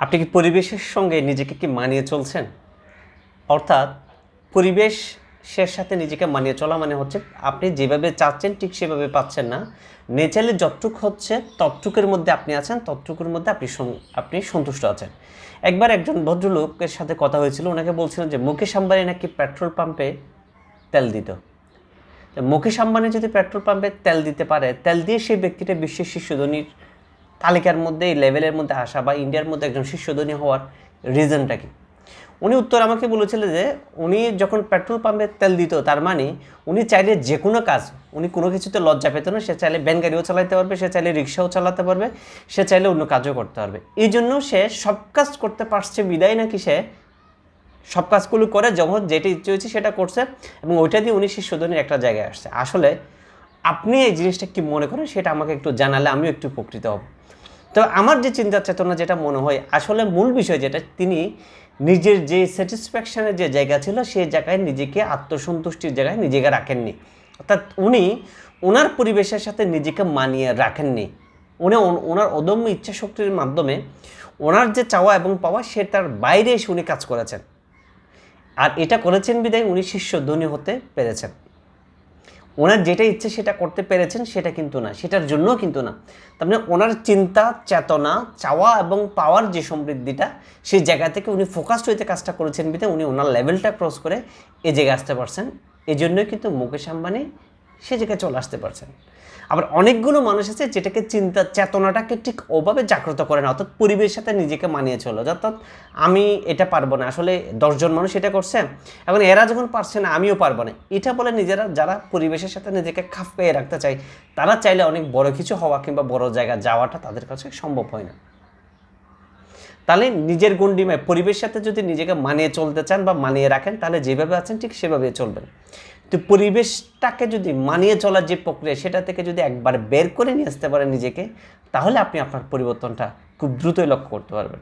আপনি কি পরিবেশের সঙ্গে নিজেকে কি মানিয়ে চলছেন? অর্থাৎ পরিবেশের সাথে নিজেকে মানিয়ে চলা মানে হচ্ছে আপনি যেভাবে চাচ্ছেন ঠিক সেভাবে পাচ্ছেন না। নেচারে যতটুক হচ্ছে ততটুকের মধ্যে আপনি আছেন, ততটুকুর মধ্যে আপনি সন্তুষ্ট আছেন। একবার একজন ভদ্রলোকের সাথে কথা হয়েছিল, ওনাকে বলছিলেন যে মুকেশ আম্বানি নাকি পেট্রোল পাম্পে তেল দিত। মুকেশ আম্বানি যদি পেট্রোল পাম্পে তেল দিতে পারে, তেল দিয়ে সেই ব্যক্তিটা বিশ্বের শীর্ষ ধনীর তালিকার মধ্যে এই লেভেলের মধ্যে আসা বা ইন্ডিয়ার মধ্যে একজন শীর্ষ ধনী হওয়ার রিজনটা কি? উনি উত্তর আমাকে বলেছিলেন যে উনি যখন পেট্রোল পাম্পে তেল দিত তার মানে উনি চাইলে যে কোনো কাজ, উনি কোনো কিছুতে লজ্জা পেত না। সে চাইলে ভ্যান গাড়িও চালাতে পারবে, সে চাইলে রিক্সাও চালাতে পারবে, সে চাইলে অন্য কাজও করতে পারবে। এই জন্য সে সব কাজ করতে পারছে বিদায় নাকি সে সব কাজগুলো করে যখন যেটা ইচ্ছে হয়েছে সেটা করছে এবং ওইটা দিয়ে উনি শীর্ষ ধনীর একটা জায়গায় আসছে। আসলে আপনি এই জিনিসটা কি মনে করেন সেটা আমাকে একটু জানালে আমিও একটু উপকৃত হব। তো আমার যে চিন্তা চেতনা যেটা মনে হয় আসলে মূল বিষয় যেটা, তিনি নিজের যে স্যাটিসফ্যাকশানের যে জায়গা ছিল সেই জায়গায় নিজেকে আত্মসন্তুষ্টির জায়গায় নিজেকে রাখেননি। অর্থাৎ উনি ওনার পরিবেশের সাথে নিজেকে মানিয়ে রাখেননি। উনি ওনার অদম্য ইচ্ছাশক্তির মাধ্যমে ওনার যে চাওয়া এবং পাওয়া সেটার বাইরে এসে উনি কাজ করেছেন। আর এটা করেছেন বিদায় উনি শীর্ষ ধনী হতে পেরেছেন। ওনার যেটা ইচ্ছে সেটা করতে পেরেছেন সেটা কিন্তু না, সেটার জন্যও কিন্তু না। তার মানে ওনার চিন্তা চেতনা চাওয়া এবং পাওয়ার যে সমৃদ্ধিটা সেই জায়গা থেকে উনি ফোকাসড হইতে কাজটা করেছেন বিধায় উনি ওনার লেভেলটা ক্রস করে এই জায়গায় আসতে পারছেন। এই জন্যই কিন্তু মুকেশ আম্বানি সে জায়গায় চলে আসতে পারছেন। আবার অনেকগুলো মানুষ আছে যেটাকে চিন্তা চেতনাটাকে ঠিক ওভাবে জাগ্রত করে না, অর্থাৎ পরিবেশের সাথে নিজেকে মানিয়ে চলো। অর্থাৎ আমি এটা পারবো না, আসলে 10জন মানুষ এটা করছে এখন এরা যখন পারছে না আমিও পারবো না, এটা বলে নিজেরা যারা পরিবেশের সাথে নিজেকে খাপ খাইয়ে রাখতে চায় তারা চাইলে অনেক বড় কিছু হওয়া কিংবা বড় জায়গায় যাওয়াটা তাদের কাছে সম্ভব হয় না। তাহলে নিজের গণ্ডিমায় পরিবেশের সাথে যদি নিজেকে মানিয়ে চলতে চান বা মানিয়ে রাখেন তাহলে যেভাবে আছেন ঠিক সেভাবে চলবেন। তো পরিবেশটাকে যদি মানিয়ে চলার যে প্রক্রিয়া সেটা থেকে যদি একবার বের করে নিয়ে আসতে পারেন নিজেকে, তাহলে আপনি আপনার পরিবর্তনটা খুব দ্রুতই লক্ষ্য করতে পারবেন।